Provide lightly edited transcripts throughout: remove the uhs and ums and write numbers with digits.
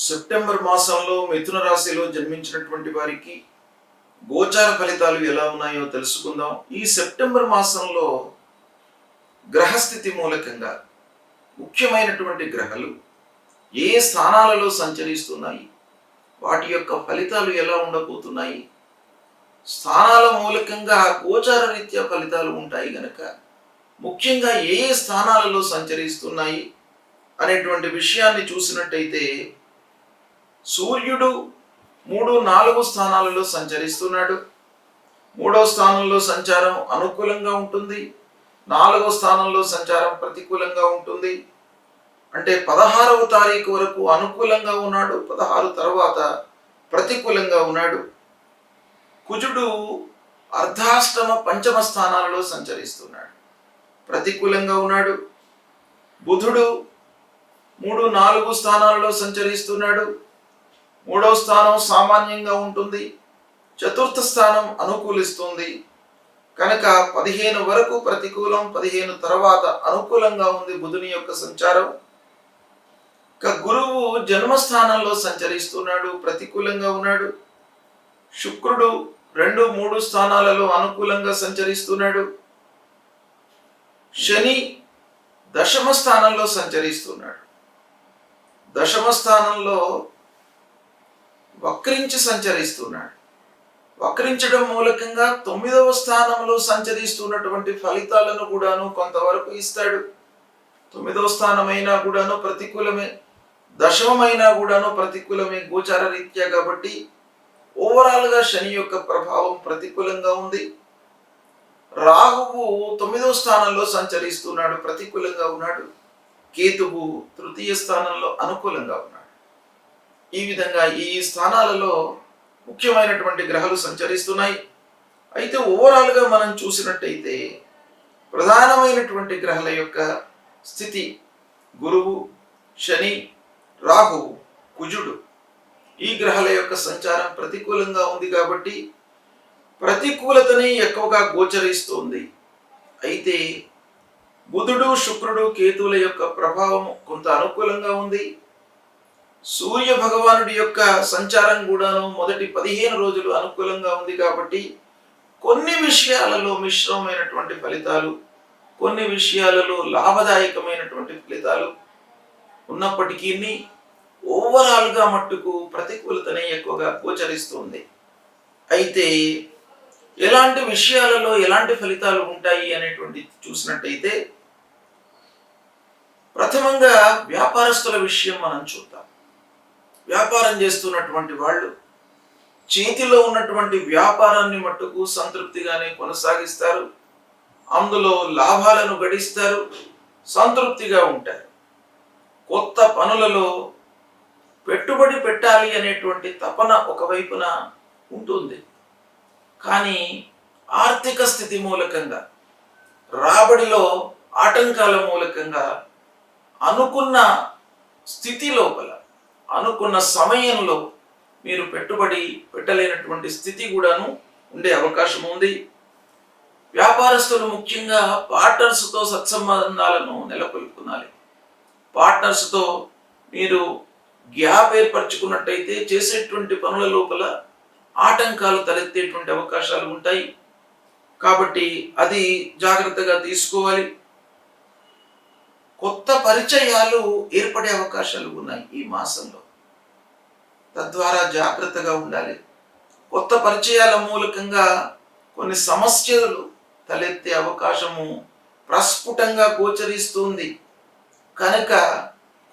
September మాసంలో మిథున రాశిలో జన్మించినటువంటి వారికి గోచార ఫలితాలు ఎలా ఉన్నాయో తెలుసుకుందాం. ఈ సెప్టెంబర్ మాసంలో గ్రహస్థితి మూలకంగా ముఖ్యమైనటువంటి గ్రహాలు ఏ స్థానాలలో సంచరిస్తున్నాయి, వాటి యొక్క ఫలితాలు ఎలా ఉండబోతున్నాయి, స్థానాల మూలకంగా గోచార రీత్యా ఫలితాలు ఉంటాయి గనక ముఖ్యంగా ఏ స్థానాలలో సంచరిస్తున్నాయి అనేటువంటి విషయాన్ని చూసినట్టయితే సూర్యుడు 3-4 స్థానాలలో సంచరిస్తున్నాడు. 3వ స్థానంలో సంచారం అనుకూలంగా ఉంటుంది, 4వ స్థానంలో సంచారం ప్రతికూలంగా ఉంటుంది. అంటే 16వ తారీఖు వరకు అనుకూలంగా ఉన్నాడు, 16 తర్వాత ప్రతికూలంగా ఉన్నాడు. కుజుడు అర్ధాష్టమ పంచమ స్థానాలలో సంచరిస్తున్నాడు, ప్రతికూలంగా ఉన్నాడు. బుధుడు 3-4 స్థానాలలో సంచరిస్తున్నాడు. 3వ స్థానం సామాన్యంగా ఉంటుంది, 4థ స్థానం అనుకూలిస్తుంది. కనుక 15 వరకు ప్రతికూలం, 15 తర్వాత అనుకూలంగా ఉంది బుధుని యొక్క సంచారం. గురువు జన్మస్థానంలో సంచరిస్తున్నాడు, ప్రతికూలంగా ఉన్నాడు. శుక్రుడు 2-3 స్థానాలలో అనుకూలంగా సంచరిస్తున్నాడు. శని దశమ స్థానంలో సంచరిస్తున్నాడు. దశమ స్థానంలో వక్రించి సంచరిస్తున్నాడు. వక్రించడం మూలకంగా 9వ స్థానంలో సంచరిస్తున్నటువంటి ఫలితాలను కూడాను కొంతవరకు ఇస్తాడు. 9వ స్థానమైనా కూడాను ప్రతికూలమే, దశమైనా కూడాను ప్రతికూలమే గోచార రీత్యా. కాబట్టి ఓవరాల్గా శని యొక్క ప్రభావం ప్రతికూలంగా ఉంది. రాహువు 9వ స్థానంలో సంచరిస్తున్నాడు, ప్రతికూలంగా ఉన్నాడు. కేతువు 3య స్థానంలో అనుకూలంగా ఉన్నాడు. ఈ విధంగా ఈ స్థానాలలో ముఖ్యమైనటువంటి గ్రహాలు సంచరిస్తున్నాయి. అయితే ఓవరాల్గా మనం చూసినట్టయితే ప్రధానమైనటువంటి గ్రహాల యొక్క స్థితి గురువు, శని, రాహువు, కుజుడు, ఈ గ్రహాల యొక్క సంచారం ప్రతికూలంగా ఉంది. కాబట్టి ప్రతికూలతని ఎక్కువగా గోచరిస్తుంది. అయితే బుధుడు, శుక్రుడు, కేతువుల యొక్క ప్రభావం కొంత అనుకూలంగా ఉంది. సూర్య భగవానుడి యొక్క సంచారం కూడాను మొదటి 15 రోజులు అనుకూలంగా ఉంది. కాబట్టి కొన్ని విషయాలలో మిశ్రమమైనటువంటి ఫలితాలు, కొన్ని విషయాలలో లాభదాయకమైనటువంటి ఫలితాలు ఉన్నప్పటికీ ఓవరాల్గా మట్టుకు ప్రతికూలతనే ఎక్కువగా గోచరిస్తుంది. అయితే ఎలాంటి విషయాలలో ఎలాంటి ఫలితాలు ఉంటాయి అనేటువంటి చూసినట్టయితే ప్రథమంగా వ్యాపారస్తుల విషయం మనం చూద్దాం. వ్యాపారం చేస్తున్నటువంటి వాళ్ళు చేతిలో ఉన్నటువంటి వ్యాపారాన్ని మట్టుకు సంతృప్తిగానే కొనసాగిస్తారు, అందులో లాభాలను గడిస్తారు, సంతృప్తిగా ఉంటారు. కొత్త పనులలో పెట్టుబడి పెట్టాలి అనేటువంటి తపన ఒకవైపున ఉంటుంది. కానీ ఆర్థిక స్థితి మూలకంగా, రాబడిలో ఆటంకాల మూలకంగా అనుకున్న స్థితి లోపల, అనుకున్న సమయంలో మీరు పెట్టుబడి పెట్టలేనటువంటి స్థితి కూడాను ఉండే అవకాశం ఉంది. వ్యాపారస్తులు ముఖ్యంగా పార్ట్నర్స్తో సత్సంబంధాలను నెలకొల్పుకోవాలి. పార్ట్నర్స్తో మీరు గ్యాప్ ఏర్పరచుకున్నట్టయితే చేసేటువంటి పనుల లోపల ఆటంకాలు తలెత్తేటువంటి అవకాశాలు ఉంటాయి. కాబట్టి అది జాగ్రత్తగా తీసుకోవాలి. కొత్త పరిచయాలు ఏర్పడే అవకాశాలు ఉన్నాయి ఈ మాసంలో, తద్వారా జాగ్రత్తగా ఉండాలి. కొత్త పరిచయాల మూలకంగా కొన్ని సమస్యలు తలెత్తే అవకాశము ప్రస్ఫుటంగా గోచరిస్తుంది. కనుక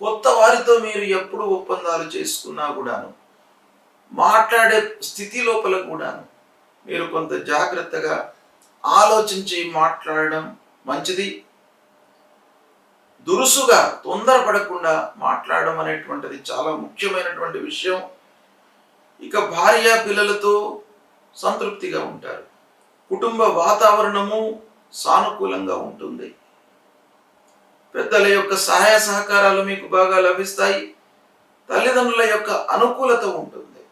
కొత్త వారితో మీరు ఎప్పుడు ఒప్పందాలు చేసుకున్నా కూడాను, మాట్లాడే స్థితి లోపల కూడాను మీరు కొంత జాగ్రత్తగా ఆలోచించి మాట్లాడడం మంచిది. దురుసుగా తొందరపడకుండా మాట్లాడడం అనేటువంటిది చాలా ముఖ్యమైనటువంటి విషయం. ఇక భార్య పిల్లలతో సంతృప్తిగా ఉంటారు. కుటుంబ వాతావరణము సానుకూలంగా ఉంటుంది. పెద్దల యొక్క సహాయ సహకారాలు మీకు బాగా లభిస్తాయి. తల్లిదండ్రుల యొక్క అనుకూలత ఉంటుంది.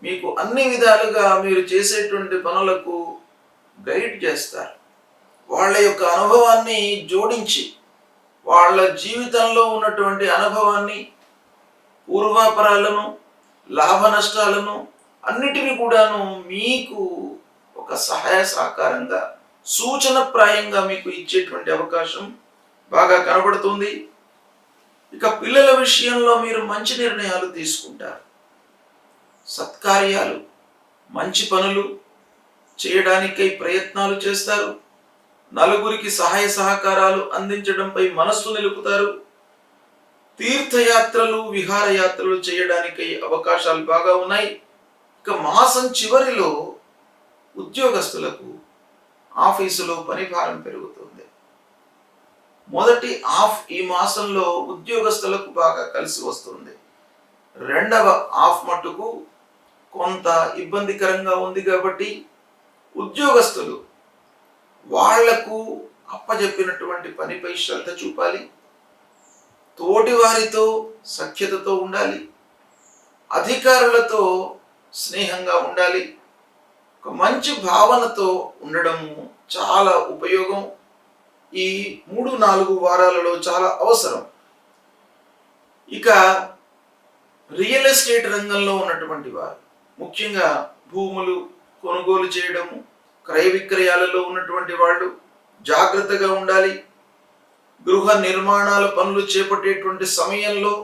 మీకు అన్ని విధాలుగా మీరు చేసేటువంటి పనులకు గైడ్ చేస్తారు. వాళ్ళ యొక్క అనుభవాన్ని జోడించి, వాళ్ళ జీవితంలో ఉన్నటువంటి అనుభవాన్ని, పూర్వాపరాలను, లాభ నష్టాలను అన్నిటిని కూడాను మీకు ఒక సహాయ సహకారంగా, సూచనప్రాయంగా మీకు ఇచ్చేటువంటి అవకాశం బాగా కనబడుతుంది. ఇక పిల్లల విషయంలో మీరు మంచి నిర్ణయాలు తీసుకుంటారు. సత్కార్యాలు, మంచి పనులు చేయడానికై ప్రయత్నాలు చేస్తారు. నలుగురికి సహాయ సహకారాలు అందించడంపై మనస్సు నిలుపుతారు. తీర్థయాత్రలు, విహారయాత్రలు చేయడానికై అవకాశాలు బాగా ఉన్నాయి. ఇక మాసం చివరిలో ఉద్యోగస్తులకు ఆఫీసులో పనిభారం పెరుగుతుంది. మొదటి హాఫ్ ఈ మాసంలో ఉద్యోగస్తులకు బాగా కలిసి వస్తుంది. రెండవ హాఫ్ మట్టుకు కొంత ఇబ్బందికరంగా ఉంది కాబట్టి ఉద్యోగస్తులు వాళ్లకు అప్పజెప్పినటువంటి పనిపై శ్రద్ధ చూపాలి. తోటి వారితో సఖ్యతతో ఉండాలి. అధికారులతో స్నేహంగా ఉండాలి. ఒక మంచి భావనతో ఉండడము చాలా ఉపయోగం. ఈ 3-4 వారాలలో చాలా అవసరం. ఇక రియల్ ఎస్టేట్ రంగంలో ఉన్నటువంటి వారు, ముఖ్యంగా భూములు కొనుగోలు చేయడము, క్రయ విక్రయాలలో ఉన్నటువంటి వాళ్ళు జాగ్రత్తగా ఉండాలి. గృహ నిర్మాణాల పనులు చేపట్టేటువంటి సమయంలో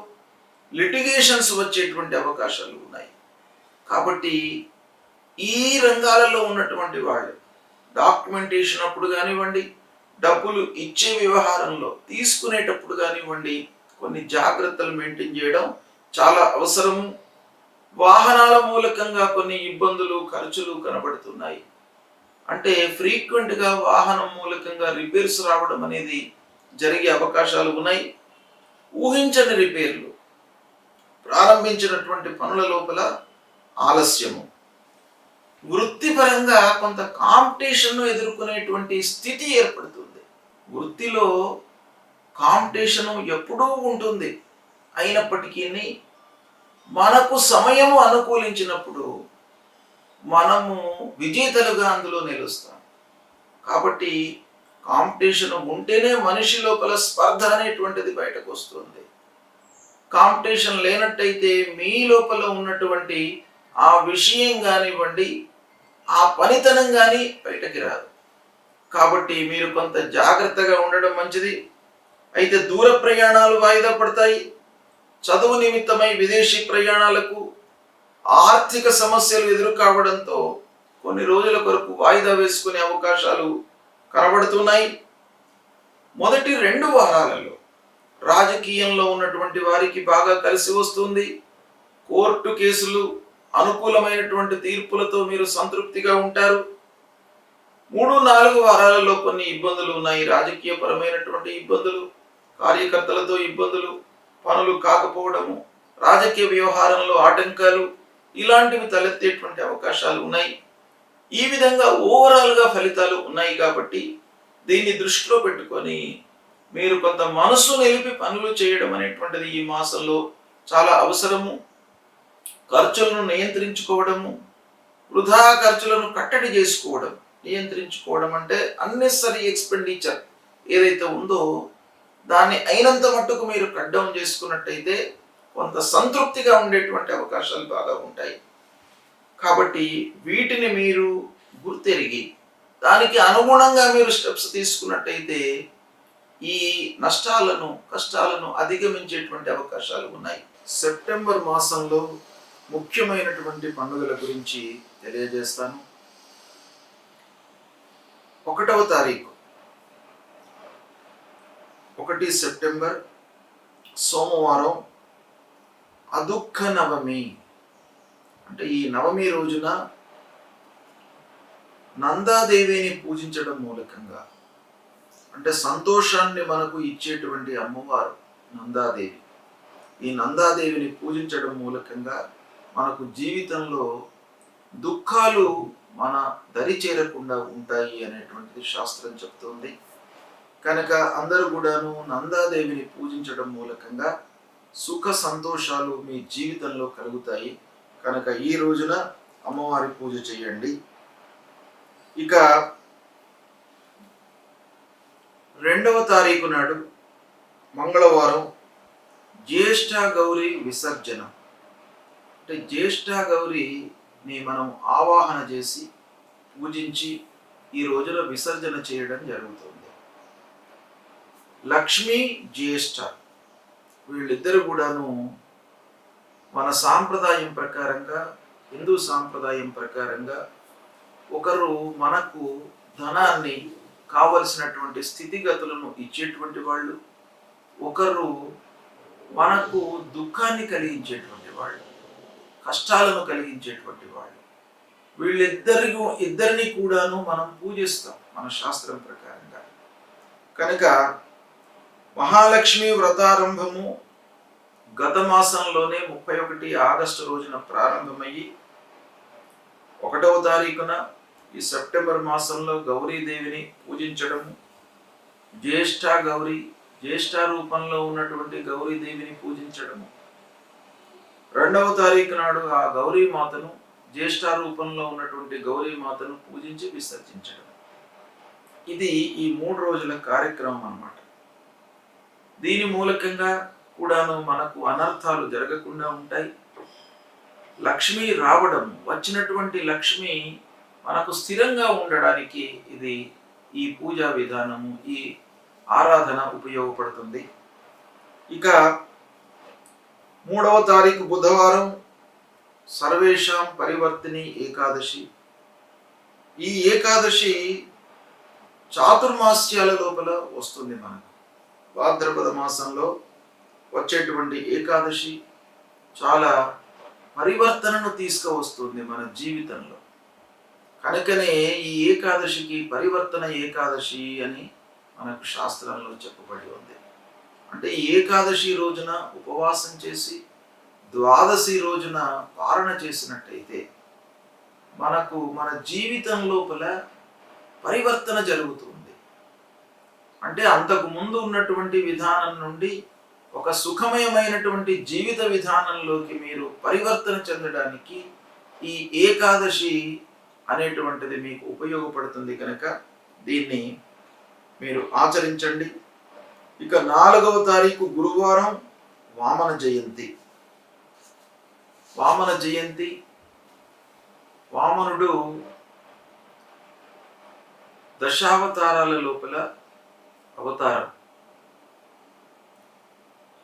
లిటిగేషన్స్ వచ్చేటువంటి అవకాశాలు ఉన్నాయి. కాబట్టి ఈ రంగాలలో ఉన్నటువంటి వాళ్ళు డాక్యుమెంటేషన్ అప్పుడు కానివ్వండి, డబ్బులు ఇచ్చే వ్యవహారంలో తీసుకునేటప్పుడు కానివ్వండి, కొన్ని జాగ్రత్తలు మెయింటైన్ చేయడం చాలా అవసరము. వాహనాల మూలకంగా కొన్ని ఇబ్బందులు, ఖర్చులు కనబడుతున్నాయి. అంటే ఫ్రీక్వెంట్గా వాహనం మూలకంగా రిపేర్స్ రావడం అనేది జరిగే అవకాశాలు ఉన్నాయి. ఊహించని రిపేర్లు, ప్రారంభించినటువంటి పనుల లోపల ఆలస్యము, వృత్తిపరంగా కొంత కాంపిటీషన్ను ఎదుర్కొనేటువంటి స్థితి ఏర్పడుతుంది. వృత్తిలో కాంపిటీషను ఎప్పుడూ ఉంటుంది. అయినప్పటికీ మనకు సమయము అనుకూలించినప్పుడు మనము విజేతలుగా అందులో నిలుస్తాం. కాబట్టి కాంపిటీషన్ ఉంటేనే మనిషి లోపల స్పర్ధ అనేటువంటిది బయటకు వస్తుంది. కాంపిటీషన్ లేనట్టయితే మీ లోపల ఉన్నటువంటి ఆ విషయం కానివ్వండి, ఆ పనితనం కానీ బయటకి రాదు. కాబట్టి మీరు కొంత జాగ్రత్తగా ఉండడం మంచిది. అయితే దూర ప్రయాణాలు వాయిదా పడతాయి. చదువు నిమిత్తమై విదేశీ ప్రయాణాలకు ఆర్థిక సమస్యలు ఎదురు కావడంతో కొన్ని రోజుల కొరకు వాయిదా వేసుకునే అవకాశాలు కనబడుతున్నాయి. మొదటి 2 వారాలలో రాజకీయంలో ఉన్నటువంటి వారికి బాగా కలిసి వస్తుంది. కోర్టు కేసులు, అనుకూలమైనటువంటి తీర్పులతో మీరు సంతృప్తిగా ఉంటారు. 3-4 వారాలలో కొన్ని ఇబ్బందులు ఉన్నాయి. రాజకీయ పరమైనటువంటి ఇబ్బందులు, కార్యకర్తలతో ఇబ్బందులు, పనులు కాకపోవడము, రాజకీయ వ్యవహారంలో ఆటంకాలు, ఇలాంటివి తలెత్తేటువంటి అవకాశాలు ఉన్నాయి. ఈ విధంగా ఓవరాల్గా ఫలితాలు ఉన్నాయి. కాబట్టి దీన్ని దృష్టిలో పెట్టుకొని మీరు కొంత మనసు నిలిపి పనులు చేయడం అనేటువంటిది ఈ మాసంలో చాలా అవసరము. ఖర్చులను నియంత్రించుకోవడము, వృధా ఖర్చులను కట్టడి చేసుకోవడం. నియంత్రించుకోవడం అంటే అన్నెసరీ ఎక్స్పెండిచర్ ఏదైతే ఉందో దాన్ని అయినంత మట్టుకు మీరు కట్ డౌన్ చేసుకున్నట్టయితే కొంత సంతృప్తిగా ఉండేటువంటి అవకాశాలు బాగా ఉంటాయి. కాబట్టి వీటిని మీరు గుర్తెరిగి దానికి అనుగుణంగా మీరు స్టెప్స్ తీసుకున్నట్టయితే ఈ నష్టాలను, కష్టాలను అధిగమించేటువంటి అవకాశాలు ఉన్నాయి. సెప్టెంబర్ మాసంలో ముఖ్యమైనటువంటి పండుగల గురించి తెలియజేస్తాను. 1వ తారీఖు 1 సెప్టెంబర్ సోమవారం అదుఃఖ నవమి. అంటే ఈ నవమి రోజున నందాదేవిని పూజించడం మూలకంగా, అంటే సంతోషాన్ని మనకు ఇచ్చేటువంటి అమ్మవారు నందాదేవి. ఈ నందాదేవిని పూజించడం మూలకంగా మనకు జీవితంలో దుఃఖాలు మన దరి చేరకుండా ఉంటాయి అనేటువంటిది శాస్త్రం చెప్తుంది. కనుక అందరూ కూడాను నందాదేవిని పూజించడం మూలకంగా సుఖ సంతోషాలు మీ జీవితంలో కలుగుతాయి. కనుక ఈ రోజున అమ్మవారి పూజ చేయండి. ఇక రెండవ తారీఖు నాడు మంగళవారం జ్యేష్ఠ గౌరి విసర్జన. అంటే జ్యేష్ఠ గౌరిని మనం ఆవాహన చేసి పూజించి ఈ రోజున విసర్జన చేయడం జరుగుతుంది. లక్ష్మీ జ్యేష్ఠ వీళ్ళిద్దరు కూడాను మన సాంప్రదాయం ప్రకారంగా, హిందూ సాంప్రదాయం ప్రకారంగా ఒకరు మనకు ధనాన్ని, కావలసినటువంటి స్థితిగతులను ఇచ్చేటువంటి వాళ్ళు, ఒకరు మనకు దుఃఖాన్ని కలిగించేటువంటి వాళ్ళు, కష్టాలను కలిగించేటువంటి వాళ్ళు. ఇద్దరిని కూడాను మనం పూజిస్తాం మన శాస్త్రం ప్రకారంగా. కనుక మహాలక్ష్మి వ్రతారంభము గత మాసంలోనే 31 ఆగస్టు రోజున ప్రారంభమయ్యి 1వ తారీఖున ఈ సెప్టెంబర్ మాసంలో గౌరీదేవిని పూజించడము, జ్యేష్ఠ రూపంలో ఉన్నటువంటి గౌరీదేవిని పూజించడము, 2వ తారీఖు నాడు ఆ గౌరీమాతను, జ్యేష్ఠ రూపంలో ఉన్నటువంటి గౌరీమాతను పూజించి విసర్జించడం. ఇది ఈ 3 రోజుల కార్యక్రమం అన్నమాట. దీని మూలకంగా కూడాను మనకు అనర్థాలు జరగకుండా ఉంటాయి. లక్ష్మి రావడం, వచ్చినటువంటి లక్ష్మి మనకు స్థిరంగా ఉండడానికి ఇది ఈ పూజా విధానము, ఈ ఆరాధన ఉపయోగపడుతుంది. ఇక 3వ తారీఖు బుధవారం సర్వేషాం పరివర్తిని ఏకాదశి. ఈ ఏకాదశి చాతుర్మాస్యాల లోపల వస్తుంది. మనకు భాద్రపద మాసంలో వచ్చేటువంటి ఏకాదశి చాలా పరివర్తనను తీసుకువస్తుంది మన జీవితంలో. కనుకనే ఈ ఏకాదశికి పరివర్తన ఏకాదశి అని మనకు శాస్త్రంలో చెప్పబడి ఉంది. అంటే ఏకాదశి రోజున ఉపవాసం చేసి ద్వాదశి రోజున పారణ చేసినట్టయితే మనకు మన జీవితం లోపల పరివర్తన జరుగుతుంది. అంటే అంతకు ముందు ఉన్నటువంటి విధానం నుండి ఒక సుఖమయమైనటువంటి జీవిత విధానంలోకి మీరు పరివర్తన చెందడానికి ఈ ఏకాదశి అనేటువంటిది మీకు ఉపయోగపడుతుంది. కనుక దీన్ని మీరు ఆచరించండి. ఇక 4వ తారీఖు గురువారం వామన జయంతి. వామనుడు దశావతారాల లోపల అవతారం.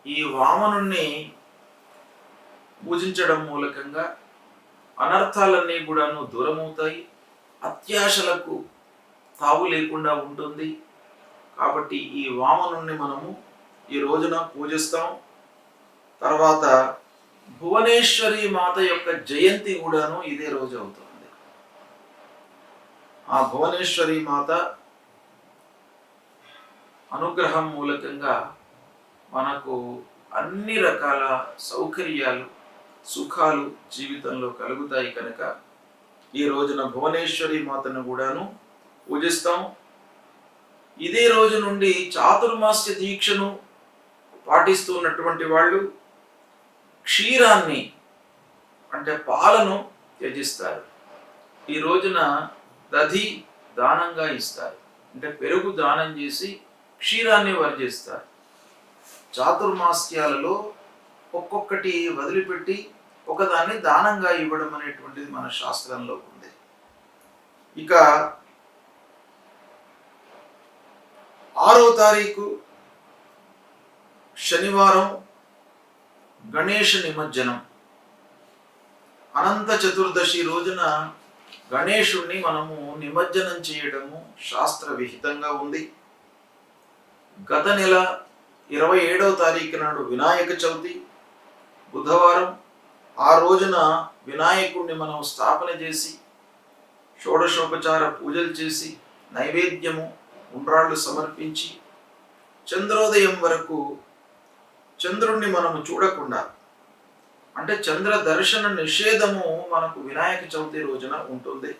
ఈ వామనుణ్ణి పూజించడం మూలకంగా అనర్థాలన్నీ కూడాను దూరమవుతాయి, అత్యాశలకు తావు లేకుండా ఉంటుంది. కాబట్టి ఈ వామనుణ్ణి మనము ఈ రోజున పూజిస్తాం. తర్వాత భువనేశ్వరి మాత యొక్క జయంతి కూడాను ఇదే రోజు అవుతుంది. ఆ భువనేశ్వరి మాత అనుగ్రహం మూలకంగా మనకు అన్ని రకాల సౌకర్యాలు, సుఖాలు జీవితంలో కలుగుతాయి. కనుక ఈ రోజున భువనేశ్వరి మాతను కూడాను పూజిస్తాం. ఇదే రోజు నుండి చాతుర్మాస్య దీక్షను పాటిస్తున్నటువంటి వాళ్ళు క్షీరాన్ని, అంటే పాలను త్యజిస్తారు. ఈ రోజున దధి దానంగా ఇస్తారు, అంటే పెరుగు దానం చేసి క్షీరాన్ని వర్జిస్తారు. చాతుర్మాస్యాలలో ఒక్కొక్కటి వదిలిపెట్టి ఒకదాన్ని దానంగా ఇవ్వడం అనేటువంటిది మన శాస్త్రంలో ఉంది. ఇక 6వ తారీఖు శనివారం గణేష నిమజ్జనం. అనంత చతుర్దశి రోజున గణేశుణ్ణి మనము నిమజ్జనం చేయడము శాస్త్ర విహితంగా ఉంది. గత నెల 27వ తారీఖు నాడు వినాయక చవితి బుధవారం. ఆ రోజున వినాయకుడిని మనం స్థాపన చేసి షోడశోపచార పూజలు చేసి నైవేద్యము, ఉండ్రాళ్ళు సమర్పించి చంద్రోదయం వరకు చంద్రుణ్ణి మనము చూడకుండా, అంటే చంద్ర దర్శన నిషేధము మనకు వినాయక చవితి రోజున ఉంటుంది.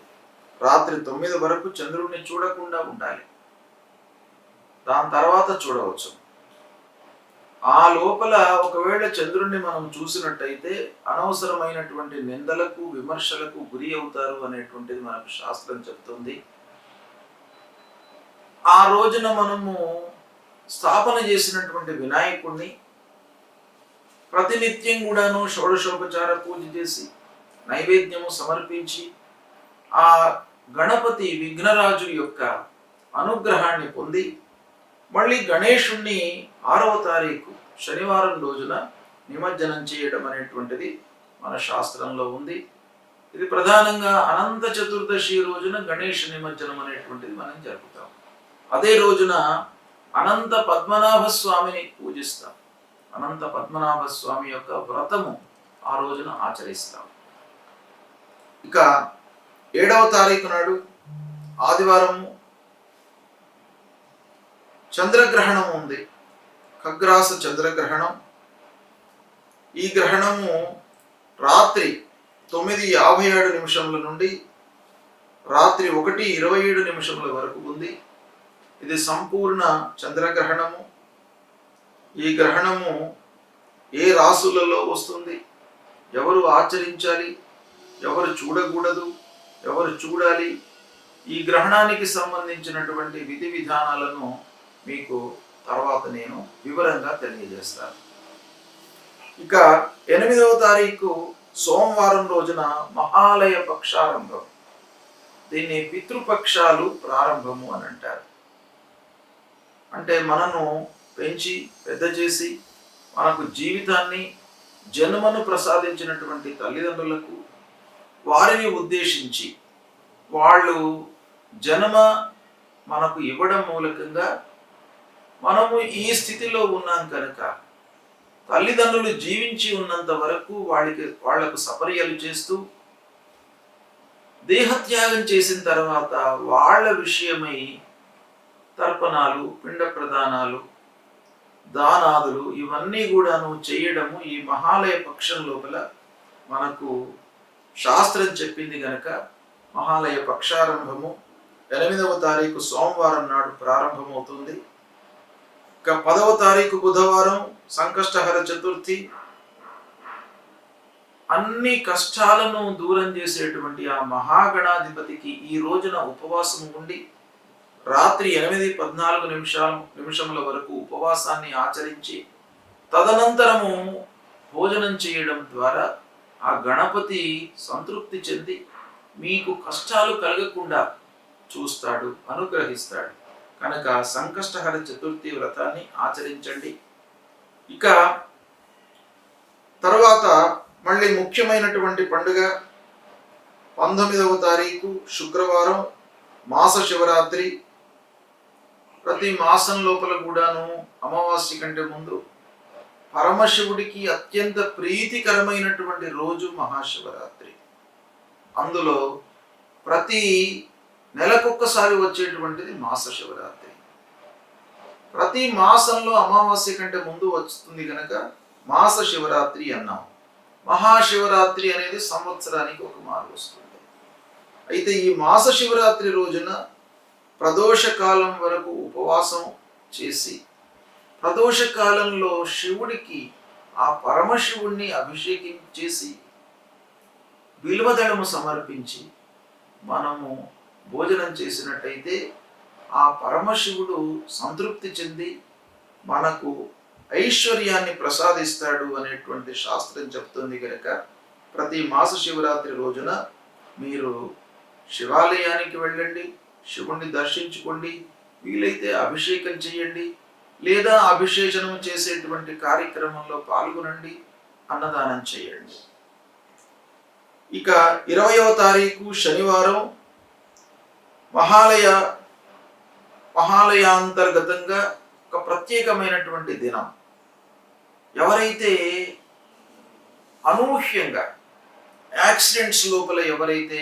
రాత్రి 9 వరకు చంద్రుణ్ణి చూడకుండా ఉండాలి. దాని తర్వాత చూడవచ్చు. ఆ లోపల ఒకవేళ చంద్రుణ్ణి మనం చూసినట్టయితే అనవసరమైనటువంటి నిందలకు, విమర్శలకు గురి అవుతారు అనేటువంటిది మనకు శాస్త్రం చెప్తుంది. ఆ రోజున మనము స్థాపన చేసినటువంటి వినాయకుడిని ప్రతినిత్యం కూడాను షోడశోపచార పూజ చేసి నైవేద్యము సమర్పించి ఆ గణపతి విఘ్నరాజు యొక్క అనుగ్రహాన్ని పొంది మళ్ళీ గణేశుణ్ణి 6వ తారీఖు శనివారం రోజున నిమజ్జనం చేయడం అనేటువంటిది మన శాస్త్రంలో ఉంది. ఇది ప్రధానంగా అనంత చతుర్దశి రోజున గణేష్ నిమజ్జనం అనేటువంటిది మనం జరుపుతాం. అదే రోజున అనంత పద్మనాభ స్వామిని పూజిస్తాం. అనంత పద్మనాభ స్వామి యొక్క వ్రతము ఆ రోజున ఆచరిస్తాం. ఇక 7వ తారీఖు నాడు ఆదివారము చంద్రగ్రహణం ఉంది. ఖగ్రాస చంద్రగ్రహణం. ఈ గ్రహణము రాత్రి 9:57 నుండి రాత్రి 1:27 వరకు ఉంది. ఇది సంపూర్ణ చంద్రగ్రహణము. ఈ గ్రహణము ఏ రాసులలో వస్తుంది, ఎవరు ఆచరించాలి, ఎవరు చూడకూడదు, ఎవరు చూడాలి, ఈ గ్రహణానికి సంబంధించినటువంటి విధి విధానాలను మీకు తర్వాత నేను వివరంగా తెలియజేస్తాను. ఇక 8వ తారీఖు సోమవారం రోజున మహాలయ పక్షారంభం. దీన్ని పితృపక్షాలు ప్రారంభము అని అంటారు. అంటే మనను పెంచి పెద్ద చేసి మనకు జీవితాన్ని జన్మను ప్రసాదించినటువంటి తల్లిదండ్రులకు వారిని ఉద్దేశించి వాళ్ళు జన్మ మనకు ఇవ్వడం మూలకంగా మనము ఈ స్థితిలో ఉన్నాం కనుక తల్లిదండ్రులు జీవించి ఉన్నంత వరకు వాళ్లకు సపర్యలు చేస్తూ దేహత్యాగం చేసిన తర్వాత వాళ్ళ విషయమై తర్పణాలు, పిండ ప్రదానాలు, దానాదులు ఇవన్నీ కూడాను చేయడము ఈ మహాలయ పక్షం లోపల మనకు శాస్త్రం చెప్పింది గనక మహాలయ పక్షారంభము 8వ తారీఖు సోమవారం నాడు ప్రారంభమవుతుంది. ఇక 10వ తారీఖు బుధవారం సంకష్టహర చతుర్థి. అన్ని కష్టాలను దూరం చేసేటువంటి ఆ మహాగణాధిపతికి ఈ రోజున ఉపవాసం ఉండి రాత్రి 8:14 వరకు ఉపవాసాన్ని ఆచరించి తదనంతరము భోజనం చేయడం ద్వారా ఆ గణపతి సంతృప్తి చెంది మీకు కష్టాలు కలగకుండా చూస్తాడు, అనుగ్రహిస్తాడు. కనుక సంకష్టహర చతుర్థి వ్రతాన్ని ఆచరించండి. ఇక తర్వాత మళ్ళీ ముఖ్యమైనటువంటి పండుగ 19వ తారీఖు శుక్రవారం మాస శివరాత్రి. ప్రతి మాసం లోపల కూడాను అమావాస్య కంటే ముందు పరమశివుడికి అత్యంత ప్రీతికరమైనటువంటి రోజు మహాశివరాత్రి. అందులో ప్రతి నెలకొక్కసారి వచ్చేటువంటిది మాస శివరాత్రి. ప్రతి మాసంలో అమావాస్య కంటే ముందు వస్తుంది కనుక మాస శివరాత్రి అన్నాం. మహాశివరాత్రి అనేది సంవత్సరానికి ఒక మారు వస్తుంది. అయితే ఈ మాస శివరాత్రి రోజున ప్రదోష కాలం వరకు ఉపవాసం చేసి ప్రదోష కాలంలో శివుడికి ఆ పరమశివుణ్ణి అభిషేకం చేసి బిల్వదళము సమర్పించి మనము భోజనం చేసినట్టయితే ఆ పరమశివుడు సంతృప్తి చెంది మనకు ఐశ్వర్యాన్ని ప్రసాదిస్తాడు అనేటువంటి శాస్త్రం చెప్తుంది కనుక ప్రతి మాస శివరాత్రి రోజున మీరు శివాలయానికి వెళ్ళండి, శివుణ్ణి దర్శించుకోండి, వీలైతే అభిషేకం చేయండి, లేదా అభిషేచనం చేసేటువంటి కార్యక్రమంలో పాల్గొనండి, అన్నదానం చేయండి. ఇక 20వ తారీఖు శనివారం మహాలయాంతర్గతంగా ఒక ప్రత్యేకమైనటువంటి దినం. ఎవరైతే అనూహ్యంగా యాక్సిడెంట్స్ లోపల ఎవరైతే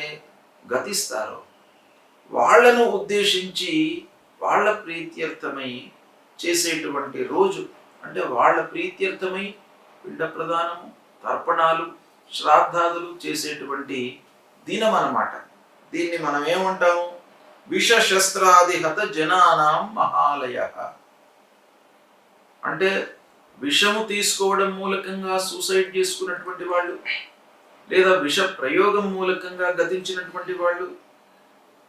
గతిస్తారో వాళ్లను ఉద్దేశించి వాళ్ళ ప్రీత్యర్థమై చేసేటువంటి రోజు. అంటే వాళ్ళ ప్రీత్యర్థమై పిండ ప్రదానము, తర్పణాలు, శ్రాద్ధాదులు చేసేటువంటి దినం అన్నమాట. దీన్ని మనం ఏమంటాము? విషశస్త్రాదిహత జనానాం మహాలయ. అంటే విషము తీసుకోవడం మూలకంగా సూసైడ్ చేసుకున్నటువంటి వాళ్ళు, లేదా విష ప్రయోగం మూలకంగా గతించినటువంటి వాళ్ళు,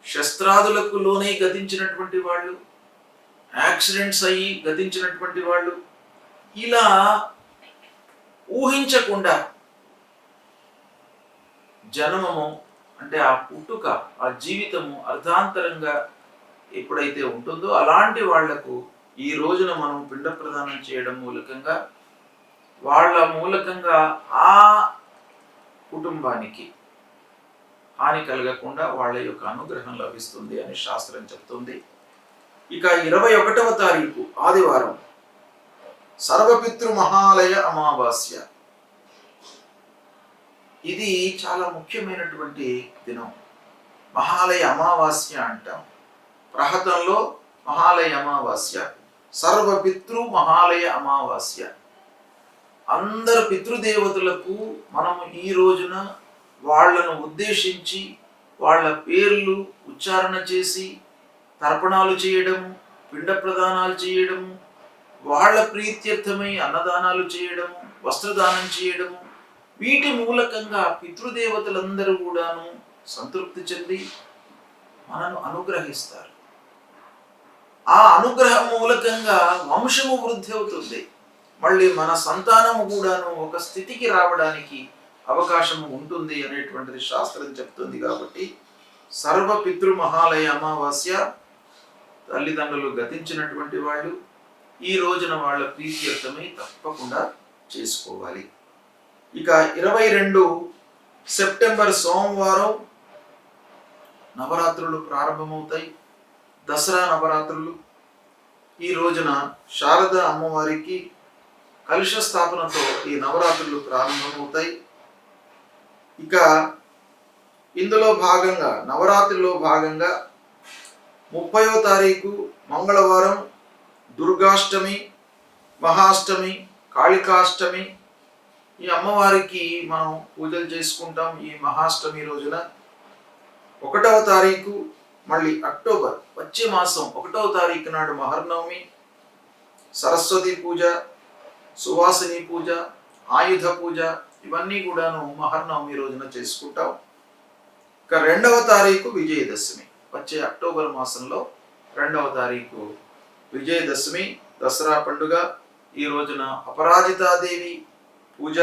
శస్త్రాదులకు లోనే గతించినటువంటి వాళ్ళు, యాక్సిడెంట్స్ అయ్యి గతించినటువంటి వాళ్ళు, ఇలా ఊహించకుండా జన్మము అంటే ఆ పుట్టుక, ఆ జీవితము అర్ధాంతరంగా ఎప్పుడైతే ఉంటుందో అలాంటి వాళ్లకు ఈ రోజున మనం పిండ ప్రదానం చేయడం మూలకంగా వాళ్ళ మూలకంగా ఆ కుటుంబానికి హాని కలగకుండా వాళ్ళ యొక్క అనుగ్రహం లభిస్తుంది అని శాస్త్రం చెప్తుంది. ఇక 21వ తారీఖు ఆదివారం సర్వపితృ మహాలయ అమావాస్య. ఇది చాలా ముఖ్యమైనటువంటి దినం. మహాలయ అమావాస్య అంటాం. ప్రహతంలో మహాలయ అమావాస్య, సర్వపితృ మహాలయ అమావాస్య. అందరు పితృదేవతలకు మనము ఈ రోజున వాళ్లను ఉద్దేశించి వాళ్ళ పేర్లు ఉచ్చారణ చేసి తర్పణాలు చేయడము, పిండ ప్రదానాలు చేయడము, వాళ్ళ ప్రీత్యర్థమై అన్నదానాలు చేయడము, వస్త్రదానం చేయడము, వీటి మూలకంగా పితృదేవతలందరూ కూడాను సంతృప్తి చెంది మనను అనుగ్రహిస్తారు. ఆ అనుగ్రహం మూలకంగా వంశము వృద్ధి అవుతుంది. మళ్ళీ మన సంతానము కూడాను ఒక స్థితికి రావడానికి అవకాశం ఉంటుంది అనేటువంటిది శాస్త్రం చెప్తుంది. కాబట్టి సర్వ పితృ మహాలయ అమావాస్య, తల్లిదండ్రులు గతించినటువంటి వాళ్ళు ఈ రోజున వాళ్ళ ప్రీత్యర్థమై తప్పకుండా చేసుకోవాలి. ఇక 22 సెప్టెంబర్ సోమవారం నవరాత్రులు ప్రారంభమవుతాయి. దసరా నవరాత్రులు. ఈ రోజున శారద అమ్మవారికి కలుష స్థాపనతో ఈ నవరాత్రులు ప్రారంభమవుతాయి. ఇక ఇందులో భాగంగా నవరాత్రిలో భాగంగా 30వ తారీఖు మంగళవారం దుర్గాష్టమి, మహాష్టమి, కాళికాష్టమి. ఈ అమ్మవారికి మనం పూజలు చేసుకుంటాం ఈ మహాష్టమి రోజున. 1వ తారీఖు మళ్ళీ అక్టోబర్ వచ్చే మాసం 1వ తారీఖు నాడు మహర్నవమి, సరస్వతి పూజ, సువాసిని పూజ, ఆయుధ పూజ, ఇవన్నీ కూడాను మహర్నవమి రోజున చేసుకుంటాం. ఇక 2వ తారీఖు విజయదశమి. వచ్చే అక్టోబర్ మాసంలో 2వ తారీఖు విజయదశమి, దసరా పండుగ. ఈ రోజున అపరాజితాదేవి పూజ,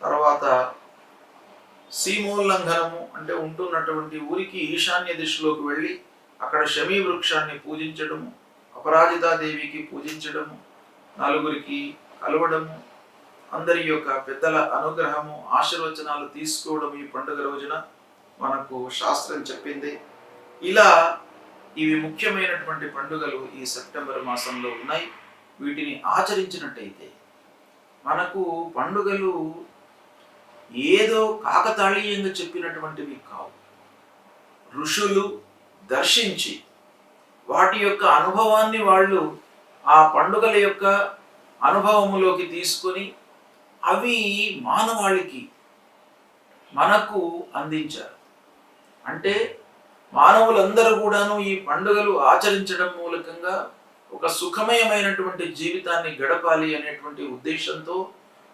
తర్వాత సీమోల్లంఘనము అంటే ఉంటున్నటువంటి ఊరికి ఈశాన్య దిశలోకి వెళ్ళి అక్కడ శమీ వృక్షాన్ని పూజించడము, అపరాజితాదేవికి పూజించడము, నలుగురికి కలవడము, అందరి యొక్క పెద్దల అనుగ్రహము, ఆశీర్వచనాలు తీసుకోవడం ఈ పండుగ రోజున మనకు శాస్త్రం చెప్పింది. ఇలా ఇవి ముఖ్యమైనటువంటి పండుగలు ఈ సెప్టెంబర్ మాసంలో ఉన్నాయి. వీటిని ఆచరించినట్టయితే మనకు పండుగలు ఏదో కాకతాళీయంగా చెప్పినటువంటివి కావు. ఋషులు దర్శించి వాటి యొక్క అనుభవాన్ని వాళ్ళు ఆ పండుగల యొక్క అనుభవములోకి తీసుకొని అవి మానవాళికి మనకు అందించారు. అంటే మానవులందరూ కూడాను ఈ పండుగలు ఆచరించడం మూలకంగా ఒక సుఖమయమైనటువంటి జీవితాన్ని గడపాలి అనేటువంటి ఉద్దేశంతో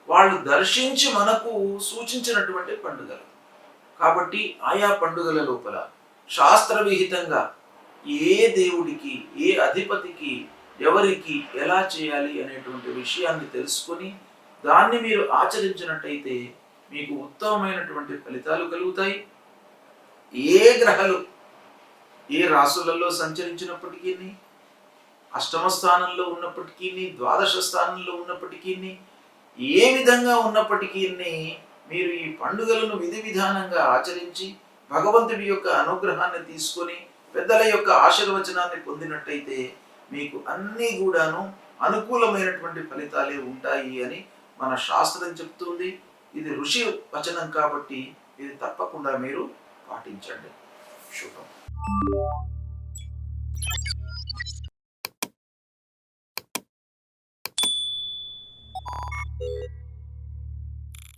వాళ్ళు దర్శించి మనకు సూచించినటువంటి పండుగలు. కాబట్టి ఆయా పండుగల లోపల శాస్త్ర విహితంగా ఏ దేవుడికి, ఏ అధిపతికి, ఎవరికి ఎలా చేయాలి అనేటువంటి విషయాన్ని తెలుసుకొని దాన్ని మీరు ఆచరించినట్టయితే మీకు ఉత్తమమైనటువంటి ఫలితాలు కలుగుతాయి. ఏ గ్రహాలు ఏ రాసులలో సంచరించినప్పటికీ, అష్టమ స్థానంలో ఉన్నప్పటికీ, ద్వాదశ స్థానంలో ఉన్నప్పటికీ, ఏ విధంగా ఉన్నప్పటికీ మీరు ఈ పండుగలను విధి విధానంగా ఆచరించి భగవంతుడి యొక్క అనుగ్రహాన్ని తీసుకొని పెద్దల యొక్క ఆశీర్వచనాన్ని పొందినట్టయితే మీకు అన్నీ కూడాను అనుకూలమైనటువంటి ఫలితాలే ఉంటాయి అని మన శాస్త్రం చెప్తుంది. ఇది ఋషి వచనం కాబట్టి ఇది తప్పకుండా మీరు పాటించండి. శుభం.